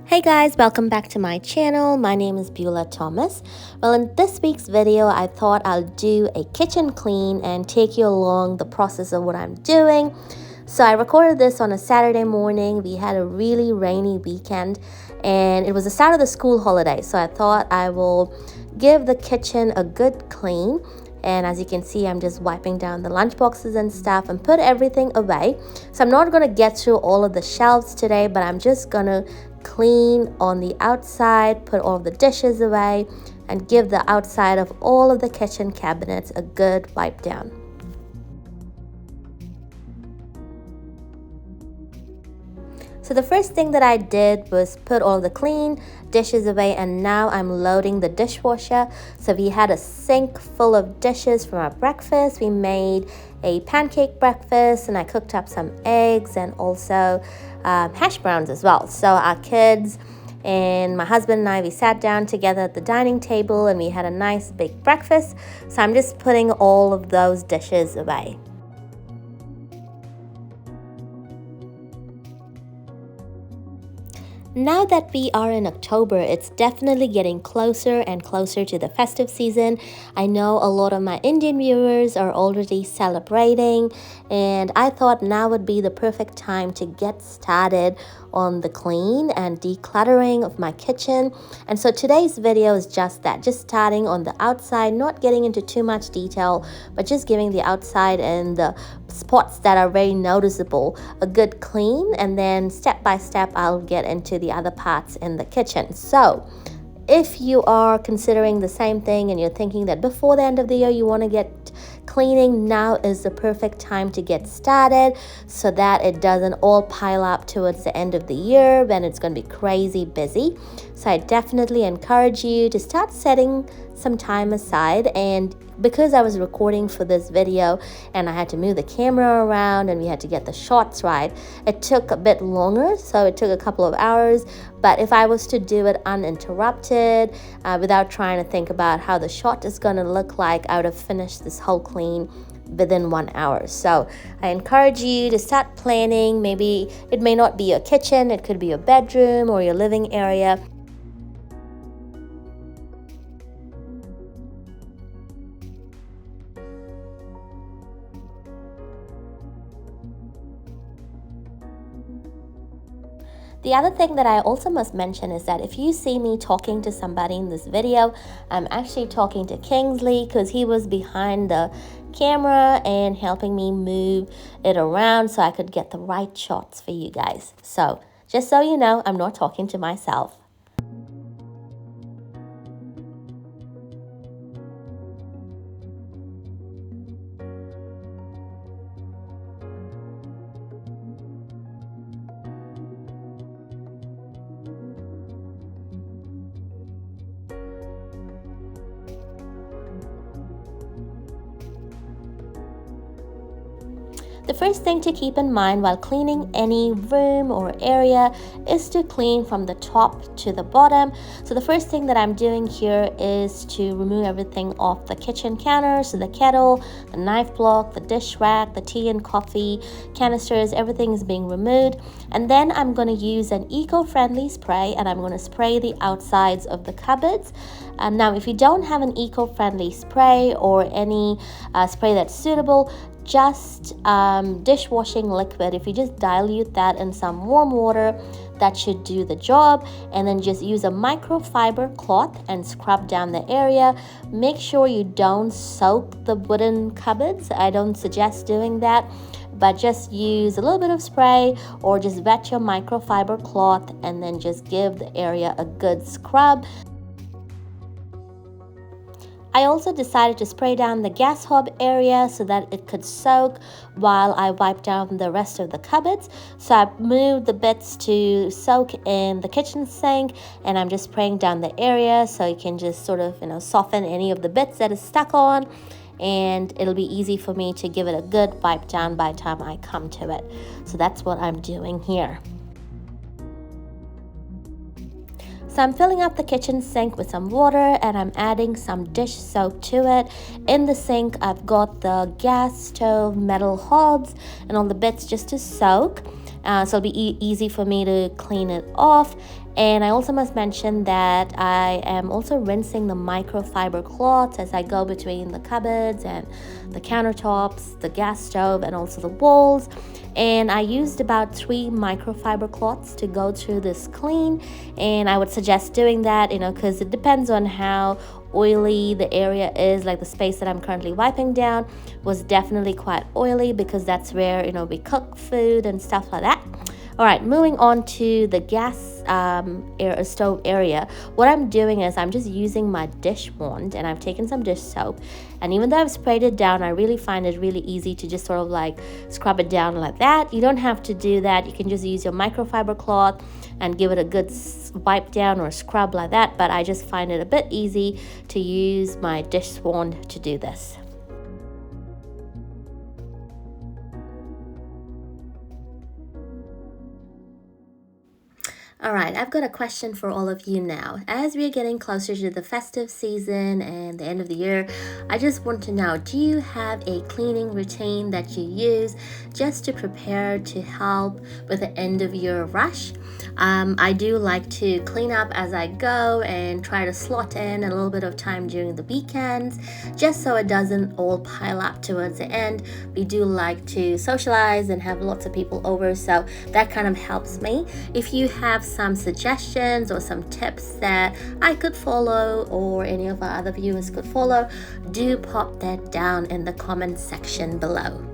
Hey guys, welcome back to my channel. My name is Beulah Thomas. Well, in this week's video, I thought I'll do a kitchen clean and take you along the process of what I'm doing. So I recorded this on a Saturday morning. We had a really rainy weekend and it was the start of the school holiday. So I thought I will give the kitchen a good clean. And as you can see, I'm just wiping down the lunch boxes and stuff and put everything away. So I'm not going to get through all of the shelves today, but I'm just going to clean on the outside, put all of the dishes away, and give the outside of all of the kitchen cabinets a good wipe down. So the first thing that I did was put all the clean dishes away, and now I'm loading the dishwasher. So we had a sink full of dishes from our breakfast. We made a pancake breakfast and I cooked up some eggs and also hash browns as well. So our kids and my husband and I, we sat down together at the dining table and we had a nice big breakfast. So I'm just putting all of those dishes away. Now that we are in October, it's definitely getting closer and closer to the festive season. I know a lot of my Indian viewers are already celebrating, and I thought now would be the perfect time to get started on the clean and decluttering of my kitchen. And so today's video is just that, just starting on the outside, not getting into too much detail, but just giving the outside and the spots that are very noticeable a good clean, and then step by step I'll get into the other parts in the kitchen. So if you are considering the same thing and you're thinking that before the end of the year you want to get cleaning, now is the perfect time to get started so that it doesn't all pile up towards the end of the year when it's going to be crazy busy. So I definitely encourage you to start setting some time aside. And because I was recording for this video and I had to move the camera around and we had to get the shots right, it took a bit longer, so it took a couple of hours. But if I was to do it uninterrupted, without trying to think about how the shot is going to look like, I would have finished this whole clean within 1 hour. So I encourage you to start planning. Maybe it may not be your kitchen, it could be your bedroom or your living area. The other thing that I also must mention is that if you see me talking to somebody in this video, I'm actually talking to Kingsley because he was behind the camera and helping me move it around so I could get the right shots for you guys. So just so you know, I'm not talking to myself. The first thing to keep in mind while cleaning any room or area is to clean from the top to the bottom. So the first thing that I'm doing here is to remove everything off the kitchen counter. So the kettle, the knife block, the dish rack, the tea and coffee canisters, everything is being removed. And then I'm going to use an eco-friendly spray and I'm going to spray the outsides of the cupboards. Now, if you don't have an eco-friendly spray or any spray that's suitable, just dishwashing liquid, if you just dilute that in some warm water, that should do the job. And then just use a microfiber cloth and scrub down the area. Make sure you don't soak the wooden cupboards. I don't suggest doing that, but just use a little bit of spray or just wet your microfiber cloth and then just give the area a good scrub. I also decided to spray down the gas hob area so that it could soak while I wipe down the rest of the cupboards. So I moved the bits to soak in the kitchen sink and I'm just spraying down the area so you can just sort of, soften any of the bits that is stuck on, and it'll be easy for me to give it a good wipe down by the time I come to it. So that's what I'm doing here. So I'm filling up the kitchen sink with some water and I'm adding some dish soap to it. In the sink, I've got the gas stove metal hobs and all the bits just to soak. So it'll be easy for me to clean it off. And I also must mention that I am also rinsing the microfiber cloths as I go between the cupboards and the countertops, the gas stove, and also the walls. And I used about 3 microfiber cloths to go through this clean, and I would suggest doing that, because it depends on how oily the area is. Like the space that I'm currently wiping down was definitely quite oily because that's where we cook food and stuff like that. All right, moving on to the gas stove area. What I'm doing is I'm just using my dish wand, and I've taken some dish soap, and even though I've sprayed it down, I really find it really easy to just sort of like scrub it down like that. You don't have to do that. You can just use your microfiber cloth and give it a good wipe down or scrub like that, but I just find it a bit easy to use my dish wand to do this. All right, I've got a question for all of you now. As we are getting closer to the festive season and the end of the year, I just want to know, do you have a cleaning routine that you use just to prepare to help with the end of year rush? I do like to clean up as I go and try to slot in a little bit of time during the weekends, just so it doesn't all pile up towards the end. We do like to socialize and have lots of people over, so that kind of helps me. If you have some suggestions or some tips that I could follow or any of our other viewers could follow, do pop that down in the comment section below.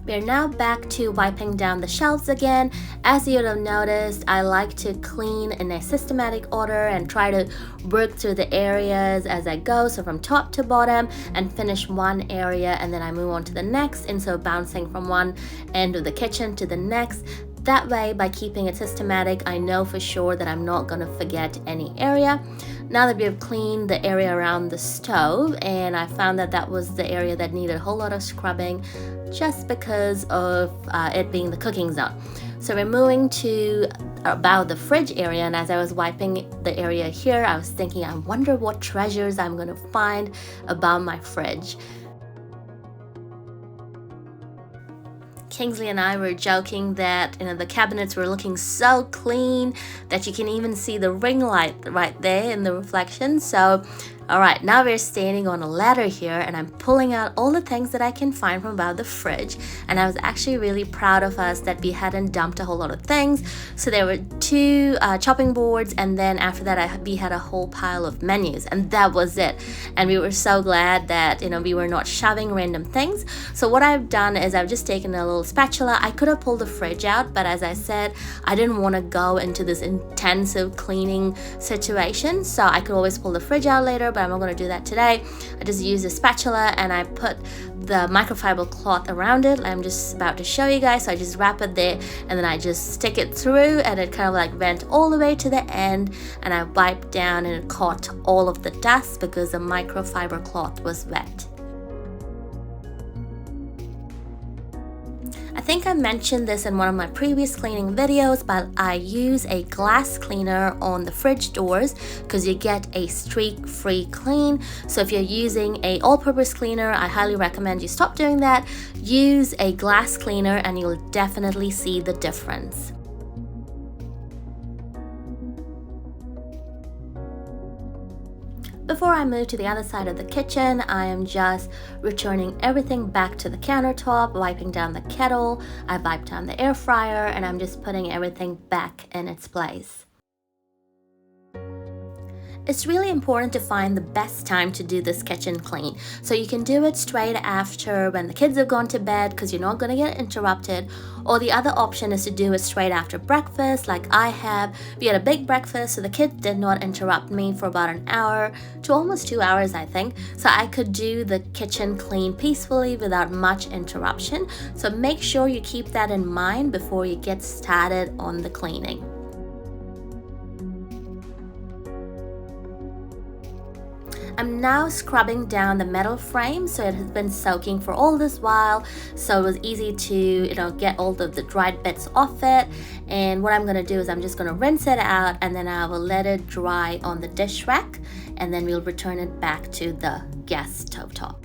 We're now back to wiping down the shelves again. As you would have noticed, I like to clean in a systematic order and try to work through the areas as I go, so from top to bottom, and finish one area and then I move on to the next, and so bouncing from one end of the kitchen to the next. That way, by keeping it systematic, I know for sure that I'm not going to forget any area. Now that we have cleaned the area around the stove, and I found that that was the area that needed a whole lot of scrubbing just because of it being the cooking zone. So we're moving to about the fridge area, and as I was wiping the area here, I was thinking, I wonder what treasures I'm going to find about my fridge. Kingsley and I were joking that the cabinets were looking so clean that you can even see the ring light right there in the reflection. So all right, now we're standing on a ladder here, and I'm pulling out all the things that I can find from above the fridge, and I was actually really proud of us that we hadn't dumped a whole lot of things. So there were 2 chopping boards, and then after that we had a whole pile of menus, and that was it. And we were so glad that we were not shoving random things. So what I've done is I've just taken a little spatula. I could have pulled the fridge out, but as I said, I didn't want to go into this intensive cleaning situation, so I could always pull the fridge out later, but I'm not going to do that today. I just use a spatula and I put the microfiber cloth around it. I'm just about to show you guys. So I just wrap it there, and then I just stick it through, and it kind of like went all the way to the end, and I wiped down and it caught all of the dust because the microfiber cloth was wet. I think I mentioned this in one of my previous cleaning videos, but I use a glass cleaner on the fridge doors because you get a streak-free clean. So if you're using a all-purpose cleaner, I highly recommend you stop doing that. Use a glass cleaner and you'll definitely see the difference. Before I move to the other side of the kitchen, I am just returning everything back to the countertop, wiping down the kettle, I wiped down the air fryer, and I'm just putting everything back in its place. It's really important to find the best time to do this kitchen clean. So you can do it straight after when the kids have gone to bed because you're not going to get interrupted. Or the other option is to do it straight after breakfast like I have. We had a big breakfast, so the kids did not interrupt me for about an hour to almost 2 hours, I think. So I could do the kitchen clean peacefully without much interruption. So make sure you keep that in mind before you get started on the cleaning. I'm now scrubbing down the metal frame, so it has been soaking for all this while, so it was easy to get all of the dried bits off it. And what I'm going to do is I'm just going to rinse it out, and then I will let it dry on the dish rack, and then we'll return it back to the gas stove top.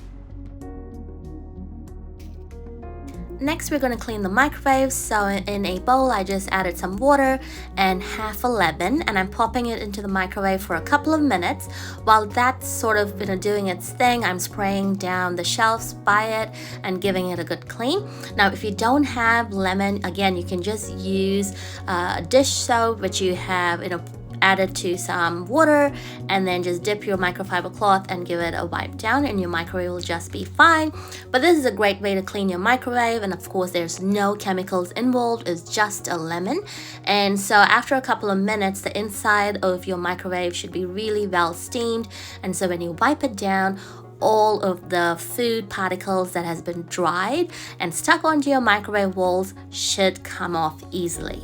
Next, we're going to clean the microwave. So in a bowl, I just added some water and half a lemon, and I'm popping it into the microwave for a couple of minutes. While that's sort of doing its thing, I'm spraying down the shelves by it and giving it a good clean. Now, if you don't have lemon, again, you can just use dish soap, which you have add it to some water, and then just dip your microfiber cloth and give it a wipe down, and your microwave will just be fine. But this is a great way to clean your microwave, and of course there's no chemicals involved, it's just a lemon. And so after a couple of minutes, the inside of your microwave should be really well steamed, and so when you wipe it down, all of the food particles that has been dried and stuck onto your microwave walls should come off easily.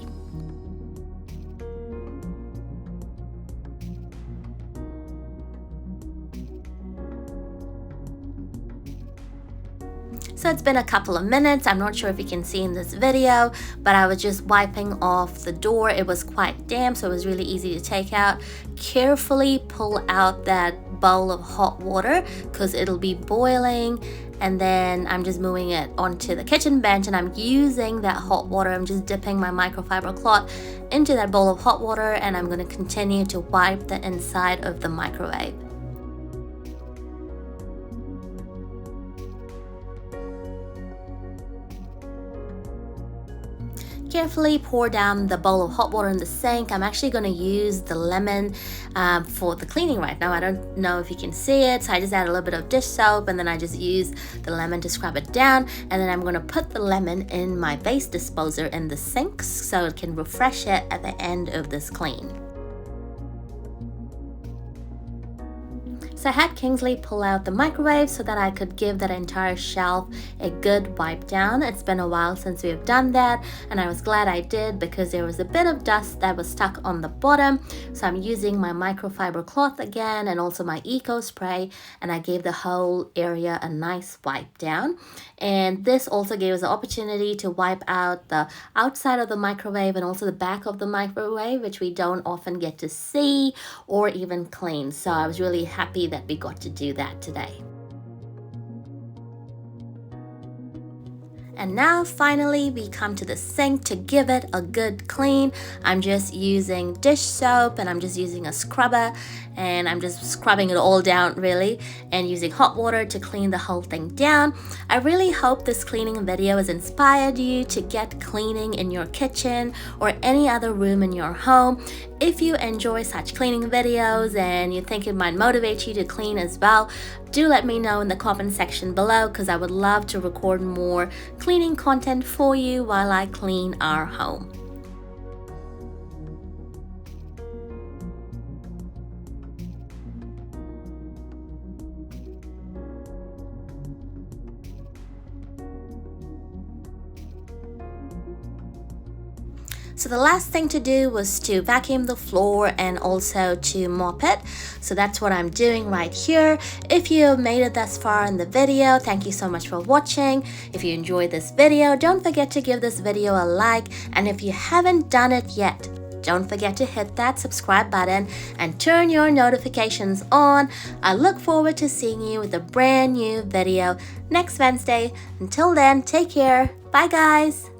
So it's been a couple of minutes. I'm not sure if you can see in this video, but I was just wiping off the door. It was quite damp, so it was really easy to take out. Carefully pull out that bowl of hot water because it'll be boiling, and then I'm just moving it onto the kitchen bench, and I'm using that hot water. I'm just dipping my microfiber cloth into that bowl of hot water, and I'm going to continue to wipe the inside of the microwave. Carefully pour down the bowl of hot water in the sink. I'm actually going to use the lemon for the cleaning right now. I don't know if you can see it, so I just add a little bit of dish soap, and then I just use the lemon to scrub it down, and then I'm going to put the lemon in my vase disposer in the sink so it can refresh it at the end of this clean. So I had Kingsley pull out the microwave so that I could give that entire shelf a good wipe down. It's been a while since we have done that, and I was glad I did because there was a bit of dust that was stuck on the bottom. So I'm using my microfiber cloth again and also my eco spray, and I gave the whole area a nice wipe down. And this also gave us the opportunity to wipe out the outside of the microwave and also the back of the microwave, which we don't often get to see or even clean. So I was really happy that we got to do that today. And now finally we come to the sink to give it a good clean. I'm just using dish soap, and I'm just using a scrubber, and I'm just scrubbing it all down really, and using hot water to clean the whole thing down. I really hope this cleaning video has inspired you to get cleaning in your kitchen or any other room in your home. If you enjoy such cleaning videos and you think it might motivate you to clean as well, do let me know in the comment section below, because I would love to record more cleaning content for you while I clean our home. So the last thing to do was to vacuum the floor and also to mop it. So that's what I'm doing right here. If you made it thus far in the video, thank you so much for watching. If you enjoyed this video, don't forget to give this video a like. And if you haven't done it yet, don't forget to hit that subscribe button and turn your notifications on. I look forward to seeing you with a brand new video next Wednesday. Until then, take care. Bye guys.